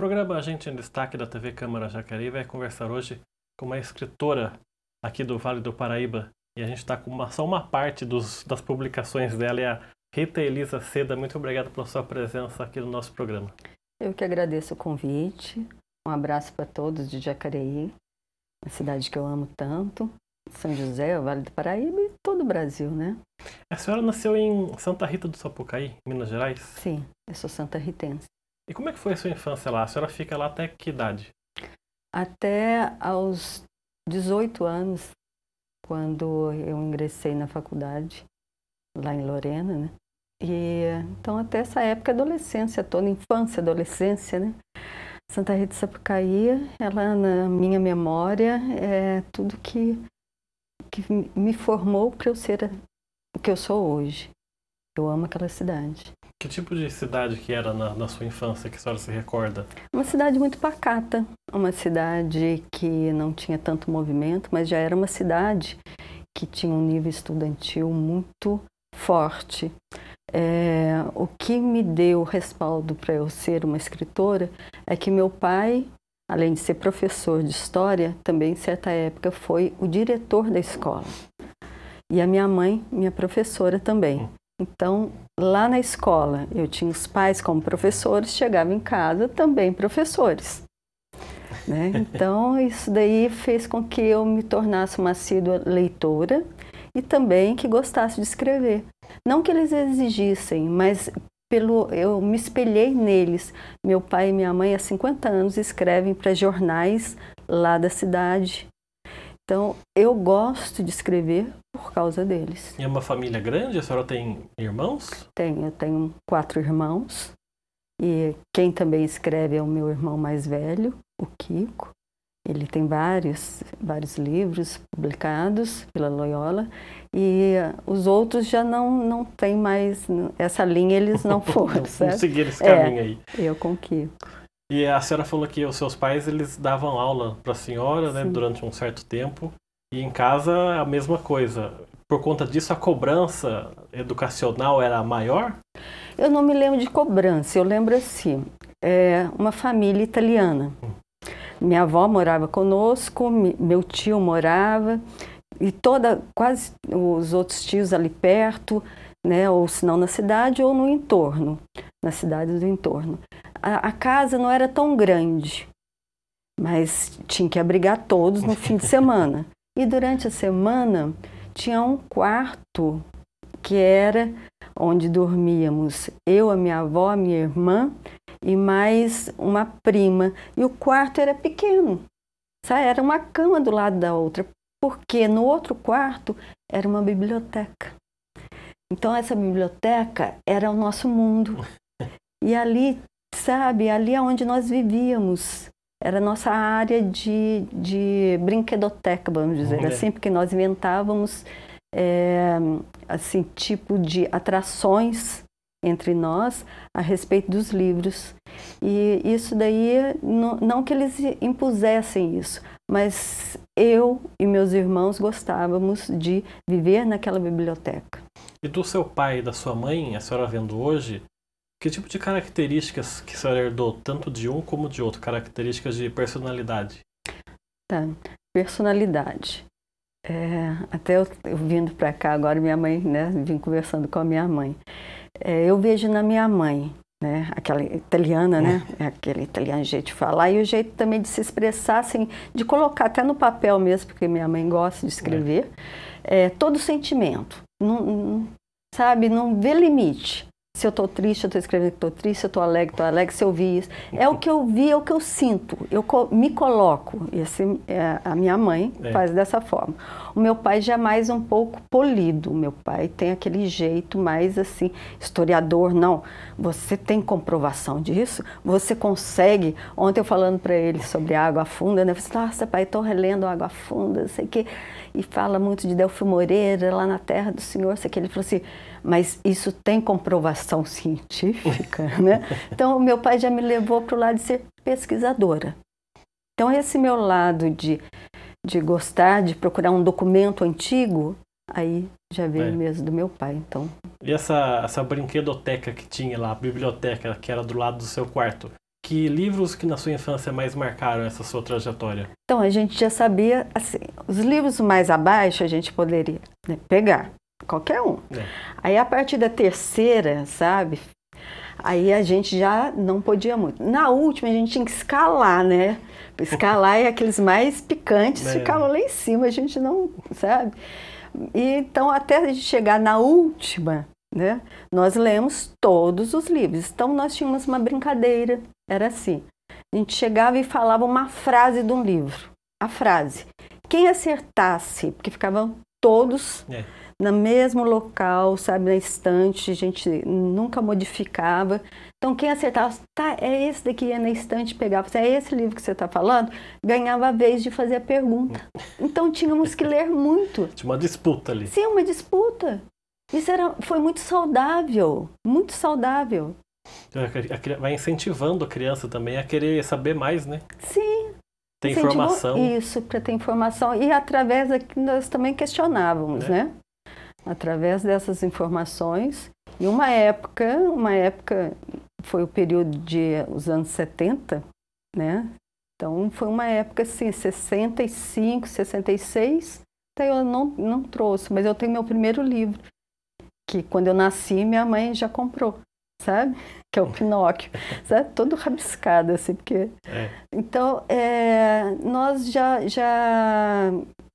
programa Gente em Destaque da TV Câmara Jacareí vai conversar hoje com uma escritora aqui do Vale do Paraíba. E a gente está com só uma parte das publicações dela, é a Rita Elisa Seda. Muito obrigado pela sua presença aqui no nosso programa. Eu que agradeço o convite. Um abraço para todos de Jacareí, uma cidade que eu amo tanto. São José, o Vale do Paraíba e todo o Brasil, né? A senhora nasceu em Santa Rita do Sapucaí, Minas Gerais? Sim, eu sou santa ritense. E como é que foi a sua infância lá? A senhora fica lá até que idade? Até aos 18 anos, quando eu ingressei na faculdade, lá em Lorena, né? E então até essa época, adolescência toda, infância, adolescência, né? Santa Rita do Sapucaí, ela na minha memória é tudo que me formou para eu ser o que eu sou hoje. Eu amo aquela cidade. Que tipo de cidade que era na sua infância, que a senhora se recorda? Uma cidade muito pacata, uma cidade que não tinha tanto movimento, mas já era uma cidade que tinha um nível estudantil muito forte. O que me deu respaldo para eu ser uma escritora é que meu pai, além de ser professor de história, também em certa época foi o diretor da escola. E a minha mãe, minha professora também. Então, lá na escola, eu tinha os pais como professores, chegava em casa também professores. Né? Então, isso daí fez com que eu me tornasse uma assídua leitora e também que gostasse de escrever. Não que eles exigissem, mas eu me espelhei neles. Meu pai e minha mãe, há 50 anos, escrevem para jornais lá da cidade. Então, eu gosto de escrever por causa deles. E é uma família grande? A senhora tem irmãos? Eu tenho 4 irmãos. E quem também escreve é o meu irmão mais velho, o Kiko. Ele tem vários livros publicados pela Loyola. E os outros já não tem mais essa linha, eles não foram, certo? Não seguiram esse caminho aí. Eu com o Kiko. E a senhora falou que os seus pais, eles davam aula para a senhora, né, durante um certo tempo. E em casa, a mesma coisa. Por conta disso, a cobrança educacional era maior? Eu não me lembro de cobrança. Eu lembro assim, uma família italiana. Minha avó morava conosco, meu tio morava. E quase os outros tios ali perto, né, ou se não na cidade ou no entorno, na cidade do entorno. A casa não era tão grande, mas tinha que abrigar todos no fim de semana. E durante a semana tinha um quarto que era onde dormíamos eu, a minha avó, a minha irmã e mais uma prima. E o quarto era pequeno, sabe? Era uma cama do lado da outra, porque no outro quarto era uma biblioteca. Então essa biblioteca era o nosso mundo. E ali, sabe, ali é onde nós vivíamos. Era a nossa área de brinquedoteca, vamos dizer assim, porque nós inventávamos assim, tipo de atrações entre nós a respeito dos livros. E isso daí, não que eles impusessem isso, mas eu e meus irmãos gostávamos de viver naquela biblioteca. E do seu pai e da sua mãe, a senhora vendo hoje, que tipo de características que a senhora herdou, tanto de um como de outro, características de personalidade? Tá, personalidade. Até eu vindo para cá agora, minha mãe, né, vim conversando com a minha mãe. Eu vejo na minha mãe, né, aquela italiana, né, aquele italiano jeito de falar e o jeito também de se expressar, assim, de colocar até no papel mesmo, porque minha mãe gosta de escrever, todo sentimento, sabe, não vê limite. Se eu estou triste, eu estou escrevendo que estou triste, se eu estou alegre, se eu vi isso. É o que eu vi, é o que eu sinto. Eu me coloco. E assim, a minha mãe faz dessa forma. O meu pai já é mais um pouco polido. O meu pai tem aquele jeito mais assim, historiador. Não, você tem comprovação disso? Você consegue? Ontem eu falando para ele sobre a Água Funda, né? Eu falei, nossa, pai, estou relendo a Água Funda, não sei o quê. E fala muito de Delfim Moreira, lá na terra do Senhor, sei que. Ele falou assim, mas isso tem comprovação científica, né? Então, o meu pai já me levou para o lado de ser pesquisadora. Então, esse meu lado de gostar, de procurar um documento antigo, aí já veio mesmo do meu pai, então. E essa brinquedoteca que tinha lá, a biblioteca que era do lado do seu quarto, Que livros que na sua infância mais marcaram essa sua trajetória? Então, a gente já sabia, assim, os livros mais abaixo a gente poderia, né, pegar, qualquer um. Aí, a partir da terceira, sabe, aí a gente já não podia muito. Na última, a gente tinha que escalar, né? Escalar e aqueles mais picantes ficavam lá em cima, a gente não, sabe? E, então, até a gente chegar na última, né, nós lemos todos os livros. Então, nós tínhamos uma brincadeira, era assim. A gente chegava e falava uma frase de um livro. A frase. Quem acertasse, porque ficavam todos no mesmo local, sabe, na estante, a gente nunca modificava. Então, quem acertava, tá, é esse daqui, ia na estante, pegava, é esse livro que você está falando, ganhava a vez de fazer a pergunta. Então, tínhamos que ler muito. Tinha uma disputa ali. Sim, uma disputa. Isso foi muito saudável, muito saudável. Vai incentivando a criança também a querer saber mais, né? Sim. Ter informação. Isso, para ter informação. E através daqui nós também questionávamos, né? Através dessas informações. E uma época foi o período os anos 70, né? Então foi uma época assim, 65, 66. Até eu não trouxe, mas eu tenho meu primeiro livro, que quando eu nasci, minha mãe já comprou, sabe? Que é o Pinóquio, sabe? Todo rabiscado, assim, porque... Então, nós já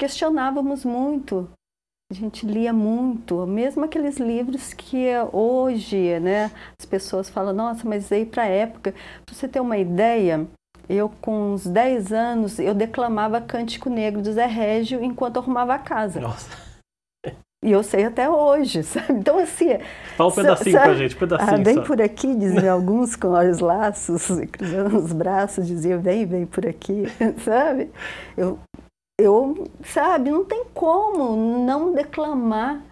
questionávamos muito, a gente lia muito, mesmo aqueles livros que hoje, né, as pessoas falam, nossa, mas aí para a época, para você ter uma ideia, eu com uns 10 anos, eu declamava Cântico Negro do Zé Régio enquanto arrumava a casa. Nossa! E eu sei até hoje, sabe? Então, assim... Fala um pedacinho pra gente, um pedacinho vem só. por aqui, diziam alguns com olhos laços, cruzando os braços, diziam, vem por aqui, sabe? Eu, sabe, não tem como não declamar,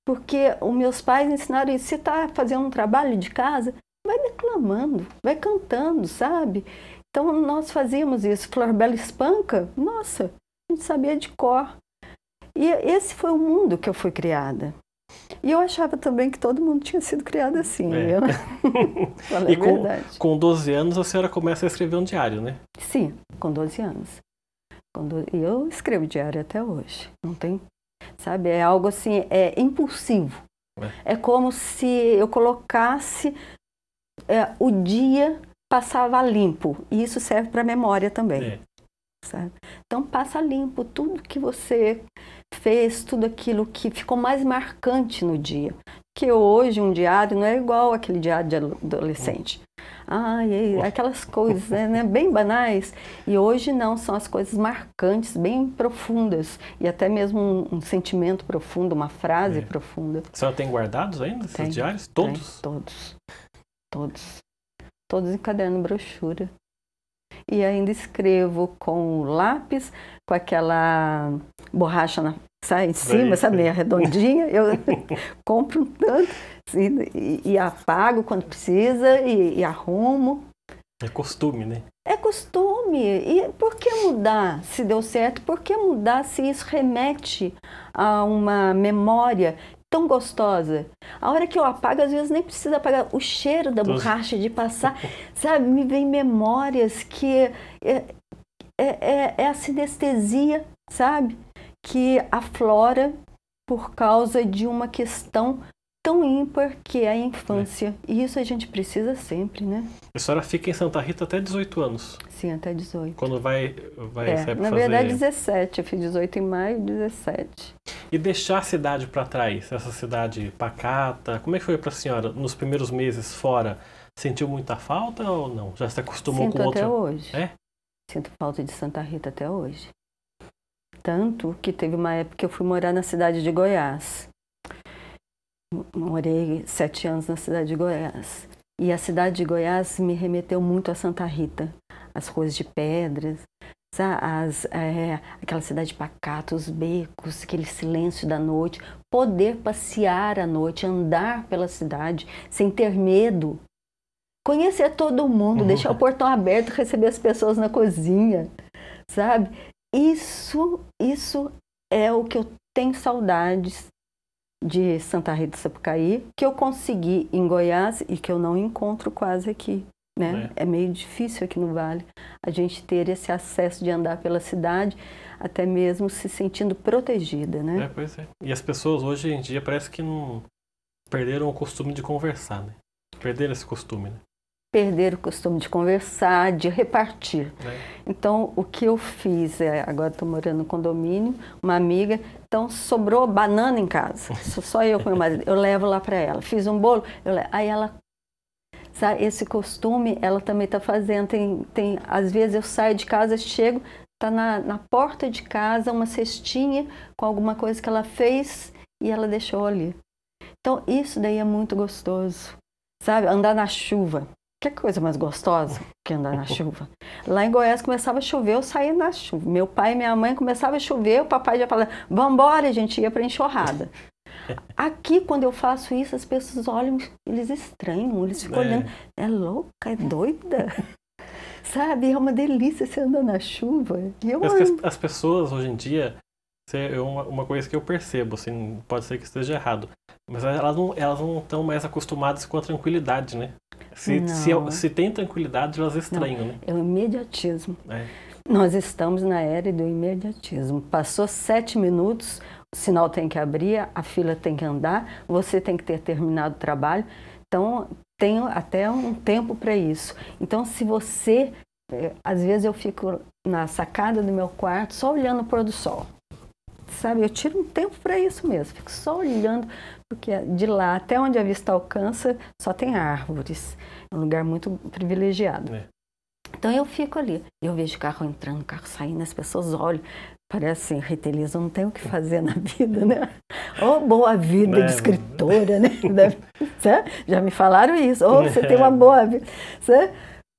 porque os meus pais ensinaram isso. Se está fazendo um trabalho de casa, vai declamando, vai cantando, sabe? Então, nós fazíamos isso. Flor Bela Espanca, nossa, a gente sabia de cor. E esse foi o mundo que eu fui criada. E eu achava também que todo mundo tinha sido criado assim. E com 12 anos a senhora começa a escrever um diário, né? Sim, com 12 anos. E eu escrevo diário até hoje. Não tem, sabe, é algo assim, é impulsivo. É como se eu colocasse o dia passava limpo. E isso serve para a memória também. Sabe? Então passa limpo tudo que você fez, tudo aquilo que ficou mais marcante no dia. Que hoje um diário não é igual aquele diário de adolescente. Aquelas coisas, né, bem banais. E hoje não, são as coisas marcantes, bem profundas. E até mesmo um sentimento profundo, uma frase profunda. A senhora tem guardados ainda esses diários? Todos? Todos. Todos em caderno brochura. E ainda escrevo com lápis, com aquela borracha sai em cima, sabe, meio redondinha. Eu compro um tanto e apago quando precisa e arrumo. É costume, né? É costume. E por que mudar se deu certo? Por que mudar se isso remete a uma memória tão gostosa? A hora que eu apago, às vezes nem precisa apagar o cheiro da borracha de passar, sabe? Me vem memórias que é a sinestesia, sabe? Que aflora por causa de uma questão tão ímpar que é a infância. E isso a gente precisa sempre, né? A senhora fica em Santa Rita até 18 anos? Sim, até 18. Quando vai sair pra na verdade, 17. Eu fiz 18 em maio, 17. E deixar a cidade para trás, essa cidade pacata, como é que foi para a senhora nos primeiros meses fora? Sentiu muita falta ou não? Já se acostumou com outra? Sinto até hoje. É? Sinto falta de Santa Rita até hoje. Tanto que teve uma época que eu fui morar na cidade de Goiás. Morei 7 anos na cidade de Goiás. E a cidade de Goiás me remeteu muito a Santa Rita. As ruas de pedras, aquela cidade pacata, os becos, aquele silêncio da noite. Poder passear à noite, andar pela cidade sem ter medo. Conhecer todo mundo, deixar o portão aberto, receber as pessoas na cozinha, sabe? Isso é o que eu tenho saudades de Santa Rita do Sapucaí, que eu consegui em Goiás e que eu não encontro quase aqui né? É meio difícil aqui no Vale a gente ter esse acesso de andar pela cidade, até mesmo se sentindo protegida, né? Pois é. E as pessoas hoje em dia parece que não perderam o costume de conversar, né? Perderam esse costume, né? Perder o costume de conversar, de repartir. Então, o que eu fiz, agora estou morando no condomínio, uma amiga, então sobrou banana em casa, só eu com meu marido, eu levo lá para ela. Fiz um bolo, aí ela, sabe, esse costume ela também está fazendo, às vezes eu saio de casa, chego, está na porta de casa uma cestinha com alguma coisa que ela fez e ela deixou ali. Então, isso daí é muito gostoso, sabe, andar na chuva. Que coisa mais gostosa que andar na chuva. Lá em Goiás começava a chover, eu saía na chuva. Meu pai e minha mãe começava a chover, o papai já falava, vamos embora, a gente ia para enxurrada. Aqui, quando eu faço isso, as pessoas olham, eles estranham, eles ficam olhando. É louca, é doida. Sabe, é uma delícia você andar na chuva. As pessoas hoje em dia, uma coisa que eu percebo, assim, pode ser que esteja errado, mas elas não estão mais acostumadas com a tranquilidade, né? Se tem tranquilidade, elas estranham, né? É o imediatismo. Nós estamos na era do imediatismo. Passou 7 minutos, o sinal tem que abrir, a fila tem que andar, você tem que ter terminado o trabalho. Então, tenho até um tempo para isso. Então, se você... Às vezes eu fico na sacada do meu quarto só olhando o pôr do sol. Sabe, eu tiro um tempo para isso mesmo, fico só olhando, porque de lá até onde a vista alcança só tem árvores, é um lugar muito privilegiado. Então eu fico ali, eu vejo carro entrando, carro saindo, as pessoas olham, parece assim, Rita Elisa, não tem o que fazer na vida, né? Oh, boa vida de escritora, né? Já me falaram isso, você tem uma boa vida,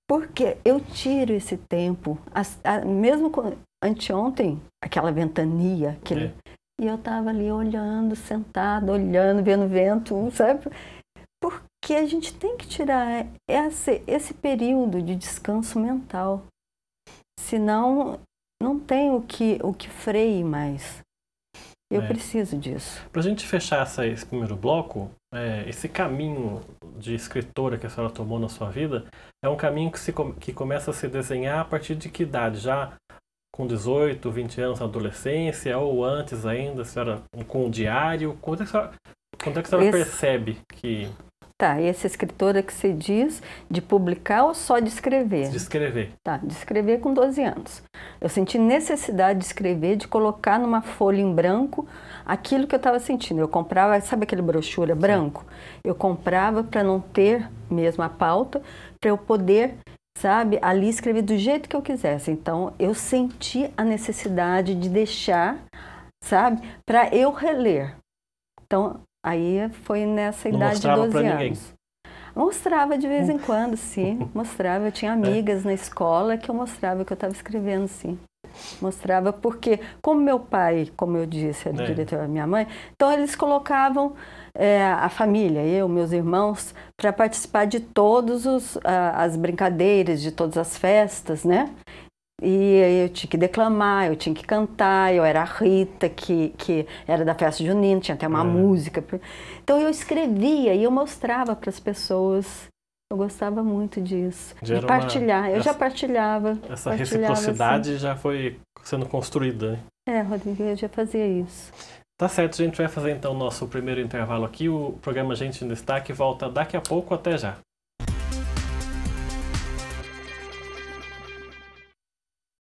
porque eu tiro esse tempo, mesmo anteontem, aquela ventania, e eu estava ali olhando, sentada, olhando, vendo o vento, sabe? Porque a gente tem que tirar esse período de descanso mental. Senão, não tem o que freie mais. Eu preciso disso. Para a gente fechar esse primeiro bloco, esse caminho de escritora que a senhora tomou na sua vida, é um caminho que começa a se desenhar a partir de que idade? Já com 18, 20 anos na adolescência, ou antes ainda, a senhora, com o diário? Quando é que a senhora percebe que... Tá, e essa escritora que você diz de publicar ou só de escrever? De escrever. Tá, de escrever com 12 anos. Eu senti necessidade de escrever, de colocar numa folha em branco aquilo que eu estava sentindo. Eu comprava, sabe aquele brochura branco? Eu comprava para não ter mesmo a pauta, para eu poder, sabe, ali escrever do jeito que eu quisesse. Então, eu senti a necessidade de deixar, sabe, para eu reler. Então, aí foi nessa idade de 12 anos. Ninguém. Mostrava de vez em quando, sim. Mostrava. Eu tinha amigas na escola que eu mostrava que eu estava escrevendo, sim. Mostrava porque, como meu pai, como eu disse, era diretor da minha mãe, então eles colocavam a família, eu, meus irmãos, para participar de todas as brincadeiras, de todas as festas, né? E eu tinha que declamar, eu tinha que cantar, eu era a Rita, que era da festa junina, tinha até uma música. Então eu escrevia e eu mostrava para as pessoas. Eu gostava muito disso, de partilhar. Eu já partilhava. Essa reciprocidade assim. Já foi sendo construída, né? Rodrigo, eu já fazia isso. Tá certo, a gente vai fazer então o nosso primeiro intervalo aqui. O programa Gente em Destaque volta daqui a pouco, até já.